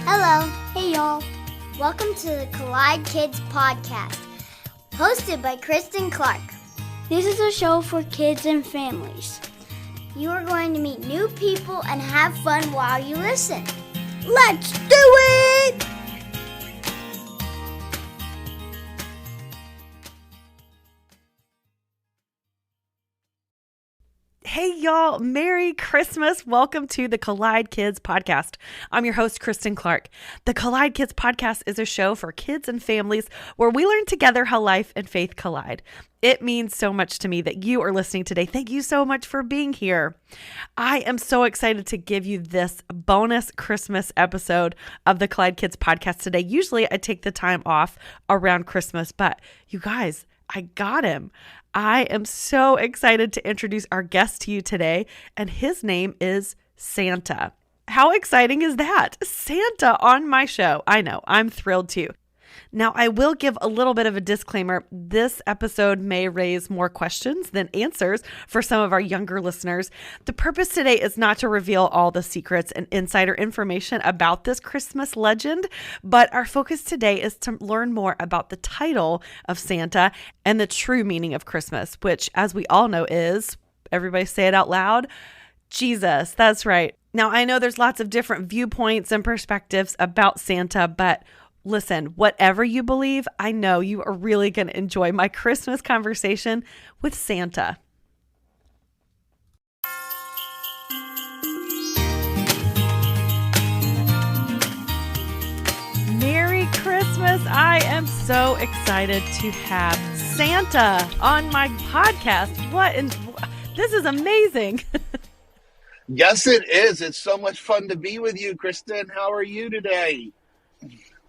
Hello, hey y'all. Welcome to the Collide Kids podcast, hosted by Christen Clark. This is a show for kids and families. You are going to meet new people and have fun while you listen. Let's do it! Hey y'all, Merry Christmas. Welcome to the Collide Kids podcast. I'm your host, Christen Clark. The Collide Kids podcast is a show for kids and families where we learn together how life and faith collide. It means so much to me that you are listening today. Thank you so much for being here. I am so excited to give you this bonus Christmas episode of the Collide Kids podcast today. Usually I take the time off around Christmas, but you guys, I got him. I am so excited to introduce our guest to you today, and his name is Santa. How exciting is that? Santa on my show. I know, I'm thrilled too. Now, I will give a little bit of a disclaimer. This episode may raise more questions than answers for some of our younger listeners. The purpose today is not to reveal all the secrets and insider information about this Christmas legend, but our focus today is to learn more about the title of Santa and the true meaning of Christmas, which, as we all know, is, everybody say it out loud, Jesus. That's right. Now, I know there's lots of different viewpoints and perspectives about Santa, but listen, whatever you believe, I know you are really going to enjoy my Christmas conversation with Santa. Merry Christmas. I am so excited to have Santa on my podcast. This is amazing. Yes, it is. It's so much fun to be with you, Christen. How are you today?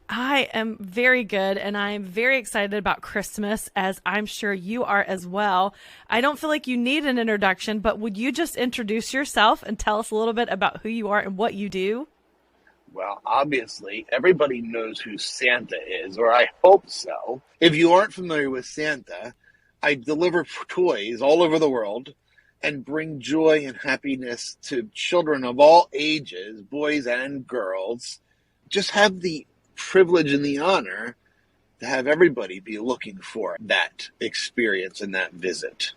I am very good, and I am very excited about Christmas, as I'm sure you are as well. I don't feel like you need an introduction, but would you just introduce yourself and tell us a little bit about who you are and what you do? Well, obviously, everybody knows who Santa is, or I hope so. If you aren't familiar with Santa, I deliver toys all over the world and bring joy and happiness to children of all ages, boys and girls. Just have the privilege and the honor to have everybody be looking for that experience and that visit.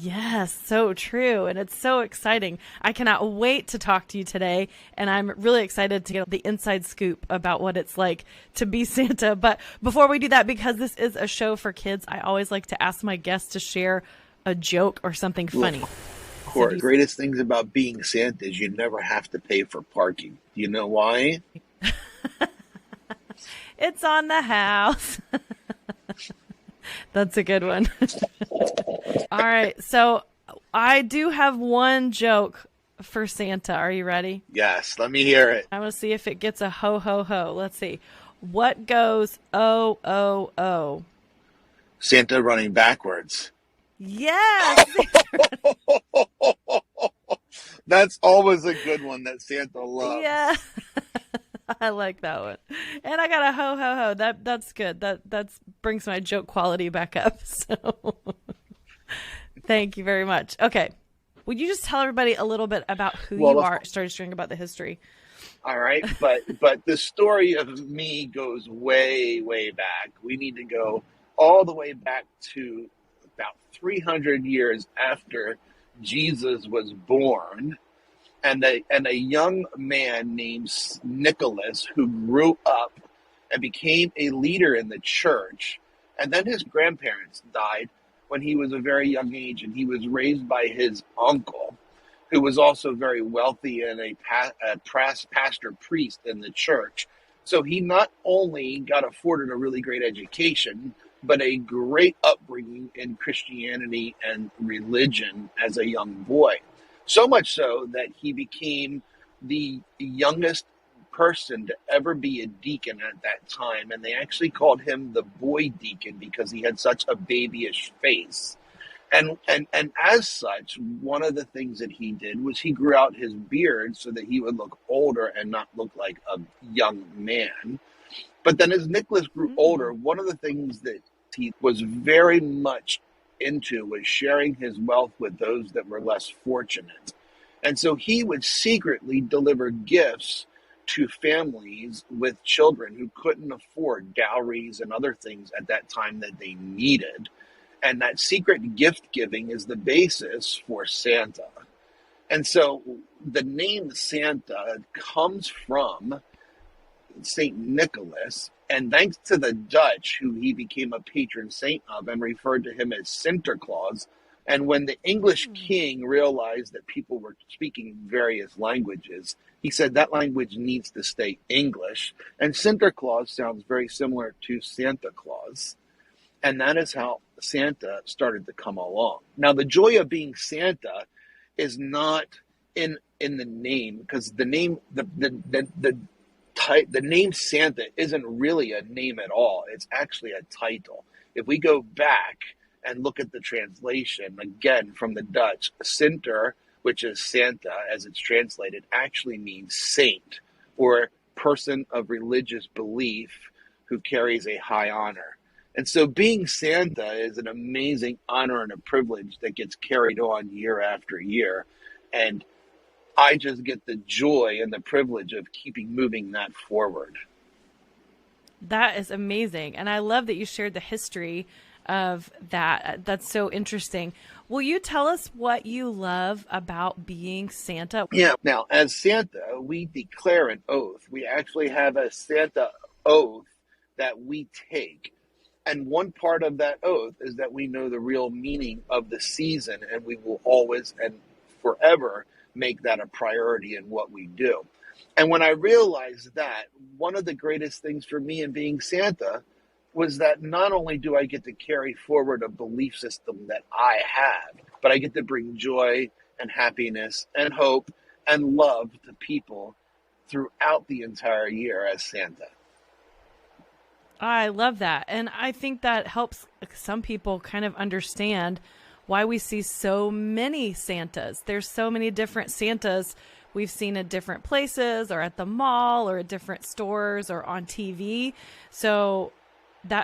Yes, so true. And it's so exciting. I cannot wait to talk to you today. And I'm really excited to get the inside scoop about what it's like to be Santa. But before we do that, because this is a show for kids, I always like to ask my guests to share a joke or something funny. One of the greatest things about being Santa is you never have to pay for parking. Do you know why? It's on the house. That's a good one. All right. So I do have one joke for Santa. Are you ready? Yes. Let me hear it. I want to see if it gets a ho, ho, ho. Let's see. What goes O, O, O? Santa running backwards. Yes. That's always a good one that Santa loves. Yeah. I like that one. And I got a ho, ho, ho. That's good. That brings my joke quality back up. So thank you very much. Okay. Would you just tell everybody a little bit about who you are? Started sharing about the history. All right. But the story of me goes way, way back. We need to go all the way back to about 300 years after Jesus was born. And a young man named Nicholas, who grew up and became a leader in the church. And then his grandparents died when he was a very young age, and he was raised by his uncle, who was also very wealthy and a pastor priest in the church. So he not only got afforded a really great education, but a great upbringing in Christianity and religion as a young boy. So much so that he became the youngest person to ever be a deacon at that time. And they actually called him the boy deacon because he had such a babyish face. And as such, one of the things that he did was he grew out his beard so that he would look older and not look like a young man. But then as Nicholas grew older, one of the things that he was very much into was sharing his wealth with those that were less fortunate. And so he would secretly deliver gifts to families with children who couldn't afford dowries and other things at that time that they needed. And that secret gift giving is the basis for Santa. And so the name Santa comes from St. Nicholas, and thanks to the Dutch, who he became a patron saint of and referred to him as Sinterklaas. And when the English king realized that people were speaking various languages, he said that language needs to stay English. And Sinterklaas sounds very similar to Santa Claus. And that is how Santa started to come along. Now, the joy of being Santa is not in the name, because the name the name Santa isn't really a name at all. It's actually a title. If we go back and look at the translation, again, from the Dutch, Sinter, which is Santa as it's translated, actually means saint or person of religious belief who carries a high honor. And so being Santa is an amazing honor and a privilege that gets carried on year after year. And I just get the joy and the privilege of keeping moving that forward. That is amazing. And I love that you shared the history of that. That's so interesting. Will you tell us what you love about being Santa? Yeah. Now, as Santa, we declare an oath. We actually have a Santa oath that we take. And one part of that oath is that we know the real meaning of the season, and we will always and forever make that a priority in what we do. And when I realized that, one of the greatest things for me in being Santa was that not only do I get to carry forward a belief system that I have, but I get to bring joy and happiness and hope and love to people throughout the entire year as Santa. I love that. And I think that helps some people kind of understand why we see so many Santas. There's so many different Santas we've seen at different places or at the mall or at different stores or on TV. So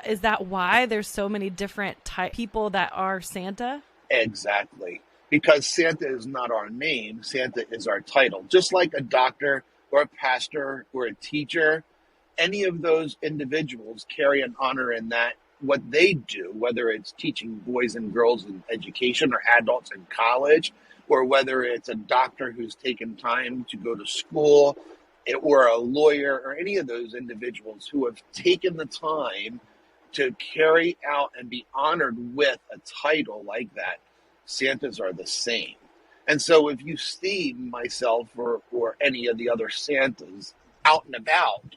is that why there's so many different people that are Santa? Exactly. Because Santa is not our name, Santa is our title. Just like a doctor or a pastor or a teacher, any of those individuals carry an honor in that what they do, whether it's teaching boys and girls in education or adults in college, or whether it's a doctor who's taken time to go to school, or a lawyer, or any of those individuals who have taken the time to carry out and be honored with a title like that. Santas are the same. And so if you see myself or any of the other Santas out and about,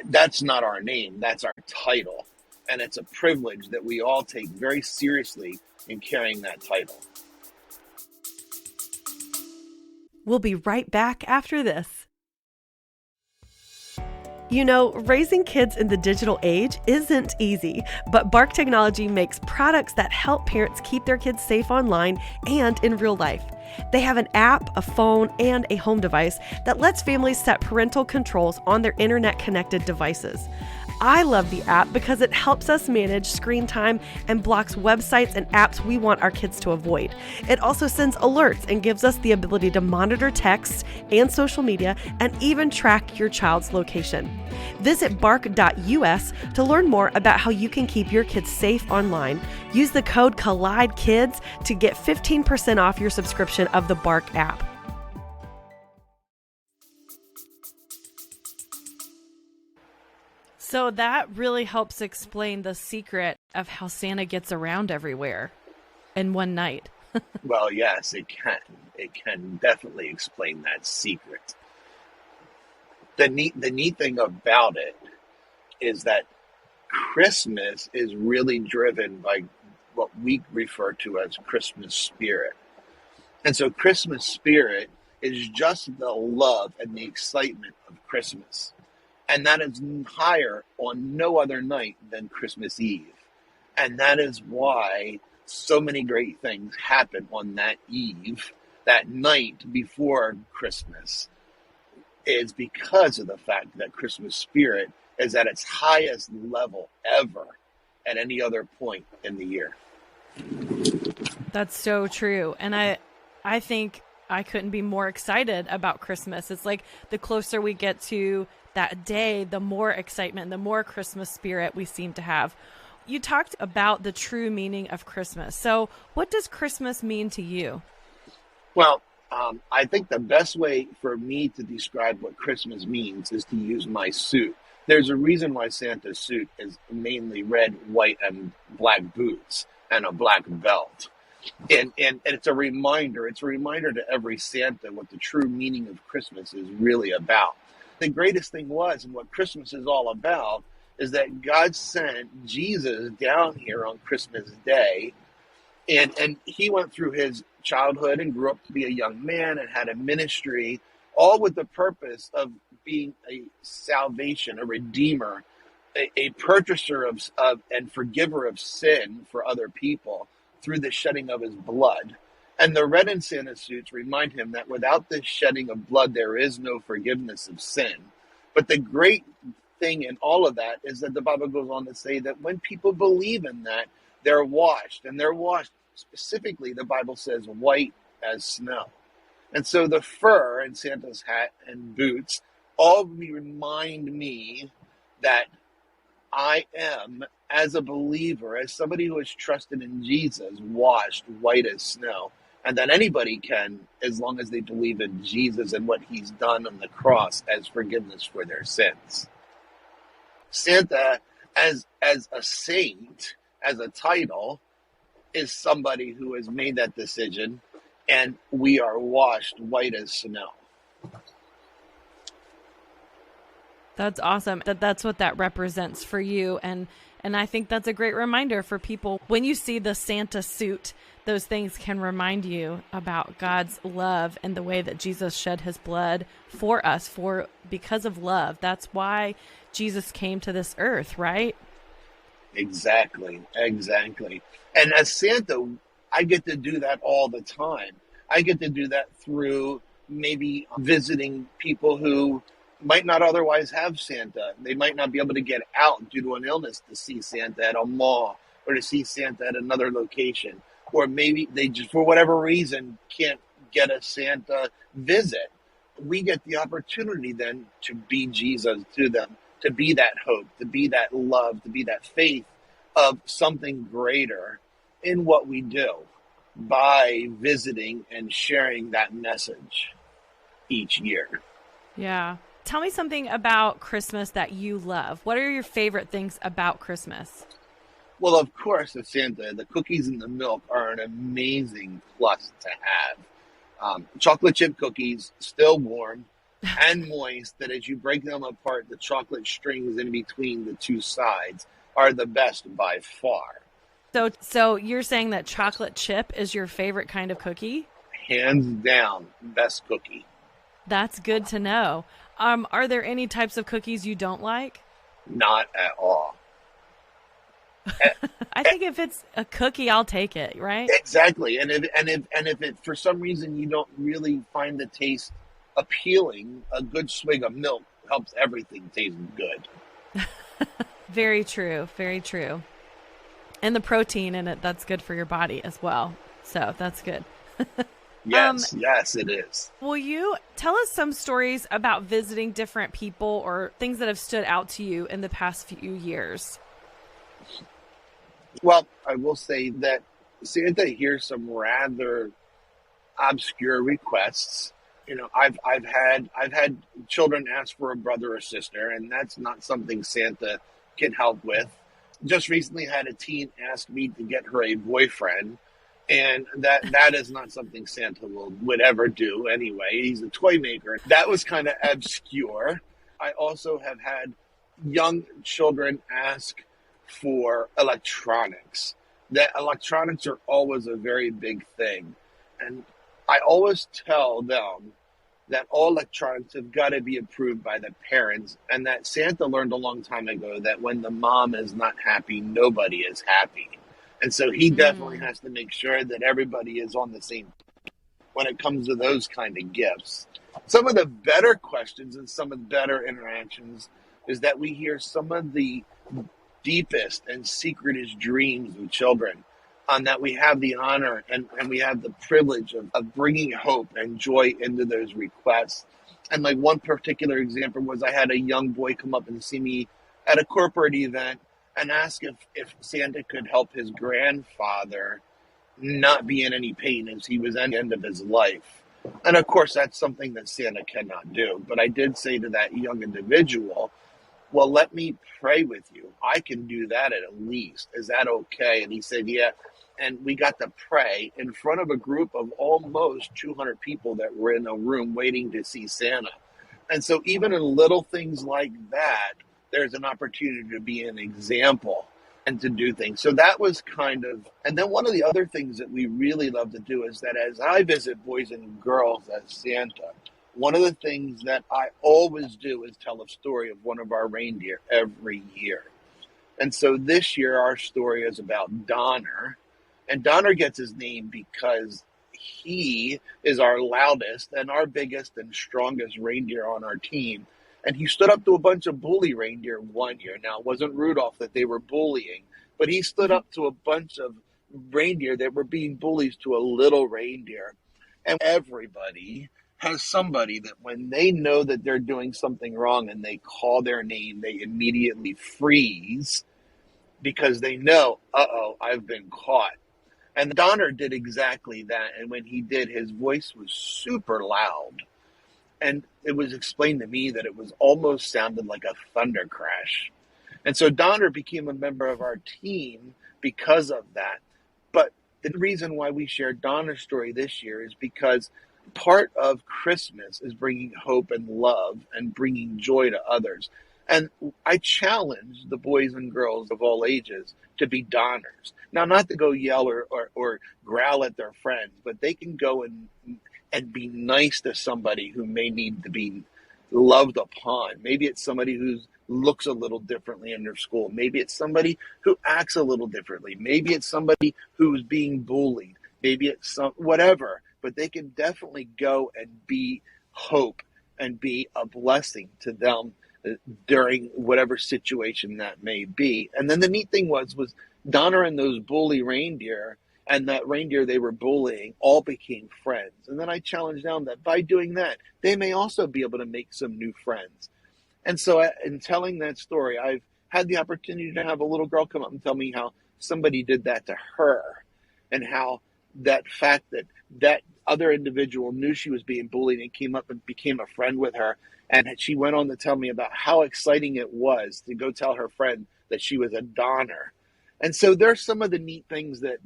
that's not our name, that's our title. And it's a privilege that we all take very seriously in carrying that title. We'll be right back after this. You know, raising kids in the digital age isn't easy, but Bark Technology makes products that help parents keep their kids safe online and in real life. They have an app, a phone, and a home device that lets families set parental controls on their internet-connected devices. I love the app because it helps us manage screen time and blocks websites and apps we want our kids to avoid. It also sends alerts and gives us the ability to monitor texts and social media and even track your child's location. Visit bark.us to learn more about how you can keep your kids safe online. Use the code COLLIDEKIDS to get 15% off your subscription of the Bark app. So that really helps explain the secret of how Santa gets around everywhere in one night. Well, yes, it can. It can definitely explain that secret. The neat thing about it is that Christmas is really driven by what we refer to as Christmas spirit. And so Christmas spirit is just the love and the excitement of Christmas. And that is higher on no other night than Christmas Eve. And that is why so many great things happen on that eve, that night before Christmas, is because of the fact that Christmas spirit is at its highest level ever. at any other point in the year. That's so true. And I think I couldn't be more excited about Christmas. It's like the closer we get to that day, the more excitement, the more Christmas spirit we seem to have. You talked about the true meaning of Christmas. So what does Christmas mean to you? Well, I think the best way for me to describe what Christmas means is to use my suit. There's a reason why Santa's suit is mainly red, white, and black boots and a black belt. And it's a reminder. It's a reminder to every Santa what the true meaning of Christmas is really about. The greatest thing was, and what Christmas is all about, is that God sent Jesus down here on Christmas Day, and he went through his childhood and grew up to be a young man and had a ministry, all with the purpose of being a salvation, a redeemer, a purchaser of and forgiver of sin for other people through the shedding of his blood. And the red and Santa suits remind him that without the shedding of blood, there is no forgiveness of sin. But the great thing in all of that is that the Bible goes on to say that when people believe in that, they're washed. And they're washed, specifically, the Bible says, white as snow. And so the fur and Santa's hat and boots all remind me that I am, as a believer, as somebody who has trusted in Jesus, washed white as snow. And that anybody can, as long as they believe in Jesus and what he's done on the cross as forgiveness for their sins. Santa, as a saint, as a title, is somebody who has made that decision, and we are washed white as snow. That's awesome. That's what that represents for you. And I think that's a great reminder for people. When you see the Santa suit, those things can remind you about God's love and the way that Jesus shed his blood for us because of love. That's why Jesus came to this earth, right? Exactly. And as Santa, I get to do that all the time. I get to do that through maybe visiting people who might not otherwise have Santa. They might not be able to get out due to an illness to see Santa at a mall or to see Santa at another location. Or maybe they just, for whatever reason, can't get a Santa visit. We get the opportunity then to be Jesus to them, to be that hope, to be that love, to be that faith of something greater in what we do by visiting and sharing that message each year. Yeah. Tell me something about Christmas that you love. What are your favorite things about Christmas? Well, of course, as Santa, the cookies and the milk are an amazing plus to have. Chocolate chip cookies, still warm and moist, that as you break them apart, the chocolate strings in between the two sides are the best by far. So you're saying that chocolate chip is your favorite kind of cookie? Hands down, best cookie. That's good to know. Are there any types of cookies you don't like? Not at all. I think if it's a cookie, I'll take it, right? Exactly. And if it, for some reason you don't really find the taste appealing, a good swig of milk helps everything taste good. Very true. Very true. And the protein in it, that's good for your body as well. So that's good. Yes, it is. Will you tell us some stories about visiting different people or things that have stood out to you in the past few years? Well, I will say that Santa hears some rather obscure requests. You know, I've had children ask for a brother or sister, and that's not something Santa can help with. Just recently had a teen ask me to get her a boyfriend, and that is not something Santa would ever do anyway. He's a toy maker. That was kind of obscure. I also have had young children ask for electronics. That electronics are always a very big thing. And I always tell them that all electronics have got to be approved by the parents, and that Santa learned a long time ago that when the mom is not happy, nobody is happy. And so he definitely has to make sure that everybody is on the same when it comes to those kind of gifts. Some of the better questions and some of the better interactions is that we hear some of the deepest and secretest dreams of children, that we have the honor and we have the privilege of bringing hope and joy into those requests. And like one particular example was I had a young boy come up and see me at a corporate event and ask if Santa could help his grandfather not be in any pain as he was at the end of his life. And of course, that's something that Santa cannot do. But I did say to that young individual, well, let me pray with you. I can do that at least. Is that okay? And he said, yeah. And we got to pray in front of a group of almost 200 people that were in a room waiting to see Santa. And so even in little things like that, there's an opportunity to be an example and to do things. So that was kind of, and then one of the other things that we really love to do is that as I visit boys and girls as Santa, one of the things that I always do is tell a story of one of our reindeer every year. And so this year our story is about Donner. And Donner gets his name because he is our loudest and our biggest and strongest reindeer on our team. And he stood up to a bunch of bully reindeer one year. Now, it wasn't Rudolph that they were bullying, but he stood up to a bunch of reindeer that were being bullies to a little reindeer. And everybody has somebody that when they know that they're doing something wrong and they call their name, they immediately freeze because they know, uh-oh, I've been caught. And Donner did exactly that. And when he did, his voice was super loud. And it was explained to me that it was almost sounded like a thunder crash. And so Donner became a member of our team because of that. But the reason why we shared Donner's story this year is because part of Christmas is bringing hope and love and bringing joy to others. And I challenge the boys and girls of all ages to be Donners. Now, not to go yell or growl at their friends, but they can go and be nice to somebody who may need to be loved upon. Maybe it's somebody who looks a little differently in their school. Maybe it's somebody who acts a little differently. Maybe it's somebody who's being bullied. Maybe it's whatever. But they can definitely go and be hope and be a blessing to them during whatever situation that may be. And then the neat thing was Donner and those bully reindeer and that reindeer they were bullying all became friends. And then I challenged them that by doing that, they may also be able to make some new friends. And so in telling that story, I've had the opportunity to have a little girl come up and tell me how somebody did that to her and how that fact that other individual knew she was being bullied and came up and became a friend with her. And she went on to tell me about how exciting it was to go tell her friend that she was a Donner. And so there's some of the neat things that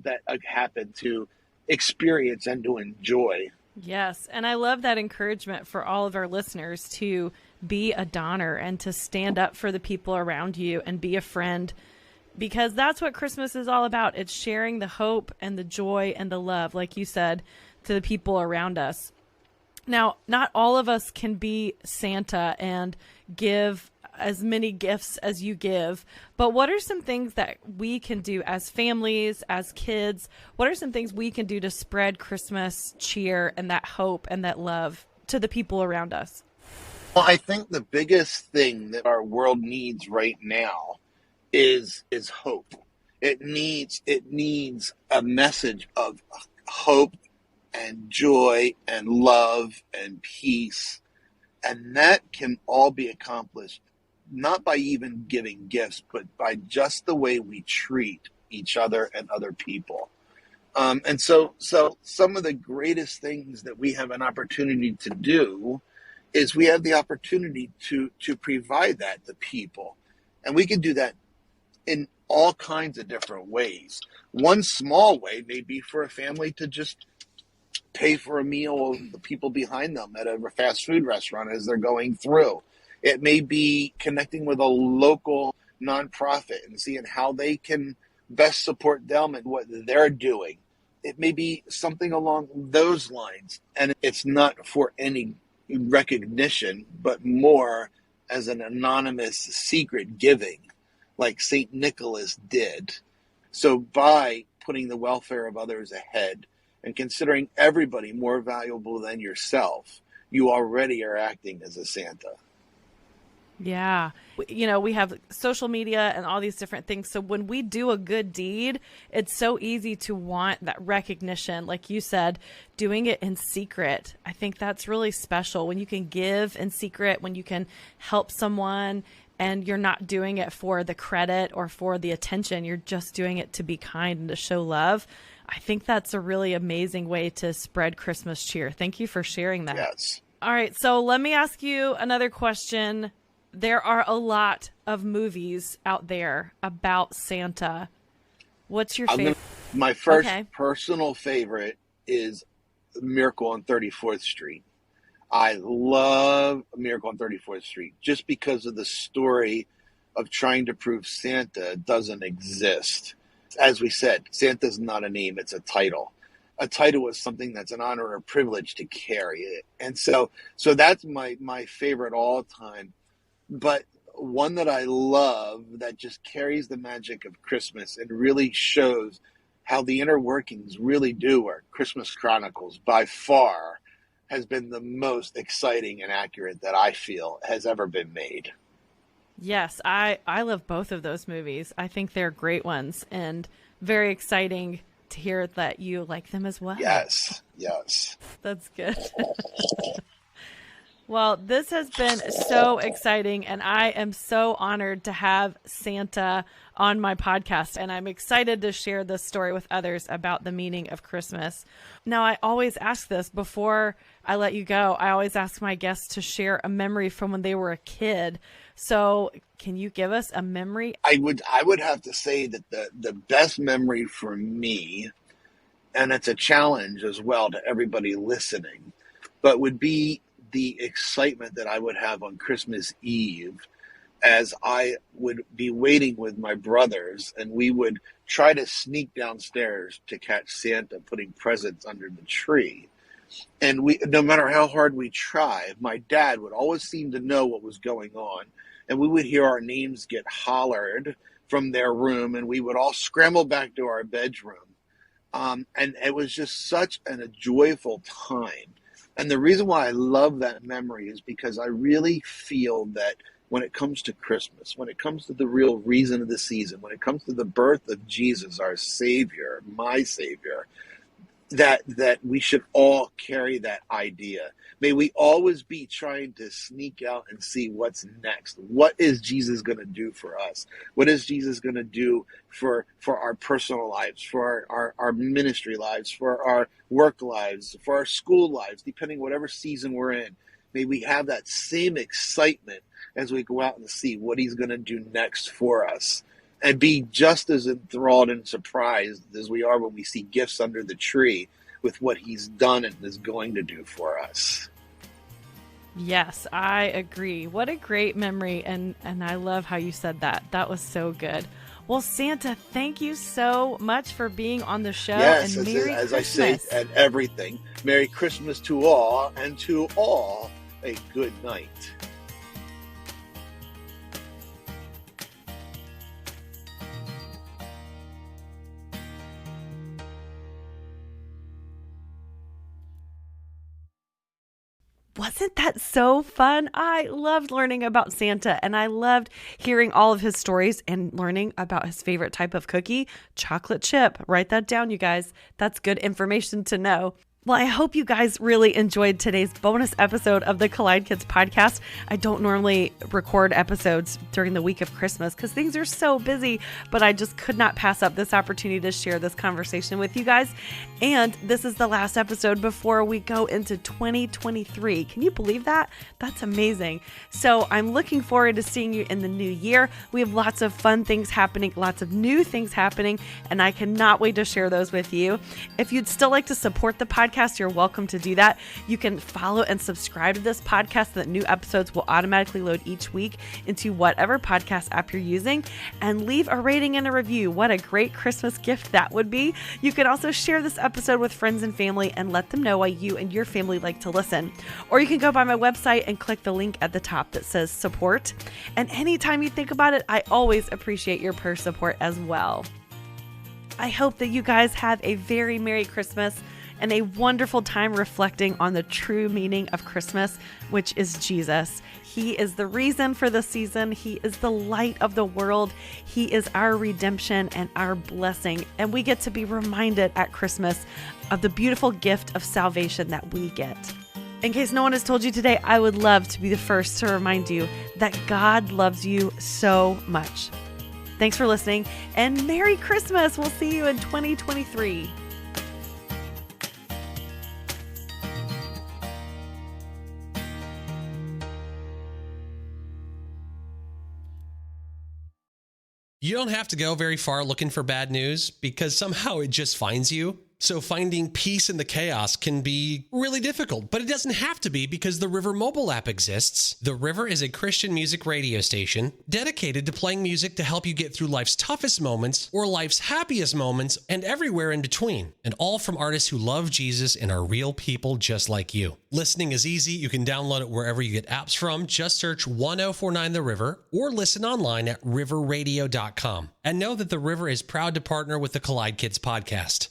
happen to experience and to enjoy. Yes. And I love that encouragement for all of our listeners to be a Donner and to stand up for the people around you and be a friend, because that's what Christmas is all about. It's sharing the hope and the joy and the love, like you said, to the people around us. Now, not all of us can be Santa and give as many gifts as you give, but what are some things that we can do as families, as kids? What are some things we can do to spread Christmas cheer and that hope and that love to the people around us? Well, I think the biggest thing that our world needs right now is hope. It needs a message of hope and joy and love and peace. And that can all be accomplished not by even giving gifts, but by just the way we treat each other and other people. And so some of the greatest things that we have an opportunity to do is we have the opportunity to provide that to people. And we can do that in all kinds of different ways. One small way may be for a family to just pay for a meal of the people behind them at a fast food restaurant as they're going through. It may be connecting with a local nonprofit and seeing how they can best support them and what they're doing. It may be something along those lines. And it's not for any recognition, but more as an anonymous secret giving, like St. Nicholas did. So by putting the welfare of others ahead and considering everybody more valuable than yourself, you already are acting as a Santa. Yeah. We have social media and all these different things. So when we do a good deed, it's so easy to want that recognition. Like you said, doing it in secret. I think that's really special when you can give in secret, when you can help someone and you're not doing it for the credit or for the attention. You're just doing it to be kind and to show love. I think that's a really amazing way to spread Christmas cheer. Thank you for sharing that. Yes. All right. So let me ask you another question. There are a lot of movies out there about Santa. What's your favorite? My first personal favorite is Miracle on 34th Street. I love Miracle on 34th Street just because of the story of trying to prove Santa doesn't exist. As we said, Santa's not a name, it's a title. A title is something that's an honor or a privilege to carry it. And so that's my favorite all time. But one that I love that just carries the magic of Christmas and really shows how the inner workings really do work. Christmas Chronicles, by far, has been the most exciting and accurate that I feel has ever been made. Yes, I love both of those movies. I think they're great ones and very exciting to hear that you like them as well. Yes. That's good. Well, this has been so exciting, and I am so honored to have Santa on my podcast, and I'm excited to share this story with others about the meaning of Christmas. Now, I always ask this before I let you go. I always ask my guests to share a memory from when they were a kid. So can you give us a memory? I would have to say that the best memory for me, and it's a challenge as well to everybody listening, but would be the excitement that I would have on Christmas Eve as I would be waiting with my brothers and we would try to sneak downstairs to catch Santa putting presents under the tree. And no matter how hard we tried, my dad would always seem to know what was going on. And we would hear our names get hollered from their room and we would all scramble back to our bedroom. And it was just such a joyful time. And the reason why I love that memory is because I really feel that when it comes to Christmas, when it comes to the real reason of the season, when it comes to the birth of Jesus, our Savior, my Savior, that we should all carry that idea. May we always be trying to sneak out and see what's next. What is Jesus going to do for us? What is Jesus going to do for our personal lives, for our ministry lives, for our work lives, for our school lives, depending whatever season we're in. May we have that same excitement as we go out and see what he's going to do next for us. And be just as enthralled and surprised as we are when we see gifts under the tree with what he's done and is going to do for us. Yes, I agree. What a great memory. And I love how you said that. That was so good. Well, Santa, thank you so much for being on the show. Yes, and Merry as Christmas. I say, and everything. Merry Christmas to all, and to all a good night. Wasn't that so fun? I loved learning about Santa and I loved hearing all of his stories and learning about his favorite type of cookie, chocolate chip. Write that down, you guys. That's good information to know. Well, I hope you guys really enjoyed today's bonus episode of the Collide Kids podcast. I don't normally record episodes during the week of Christmas because things are so busy, but I just could not pass up this opportunity to share this conversation with you guys. And this is the last episode before we go into 2023. Can you believe that? That's amazing. So I'm looking forward to seeing you in the new year. We have lots of fun things happening, lots of new things happening, and I cannot wait to share those with you. If you'd still like to support the podcast, you're welcome to do that. You can follow and subscribe to this podcast so that new episodes will automatically load each week into whatever podcast app you're using, and leave a rating and a review. What a great Christmas gift that would be. You can also share this episode with friends and family and let them know why you and your family like to listen. Or you can go by my website and click the link at the top that says support. And anytime you think about it, I always appreciate your prayer support as well. I hope that you guys have a very Merry Christmas and a wonderful time reflecting on the true meaning of Christmas, which is Jesus. He is the reason for the season. He is the light of the world. He is our redemption and our blessing. And we get to be reminded at Christmas of the beautiful gift of salvation that we get. In case no one has told you today, I would love to be the first to remind you that God loves you so much. Thanks for listening, and Merry Christmas. We'll see you in 2023. You don't have to go very far looking for bad news because somehow it just finds you. So finding peace in the chaos can be really difficult, but it doesn't have to be because the River mobile app exists. The River is a Christian music radio station dedicated to playing music to help you get through life's toughest moments or life's happiest moments and everywhere in between. And all from artists who love Jesus and are real people just like you. Listening is easy. You can download it wherever you get apps from. Just search 1049 The River or listen online at riverradio.com. And know that The River is proud to partner with the Collide Kids podcast.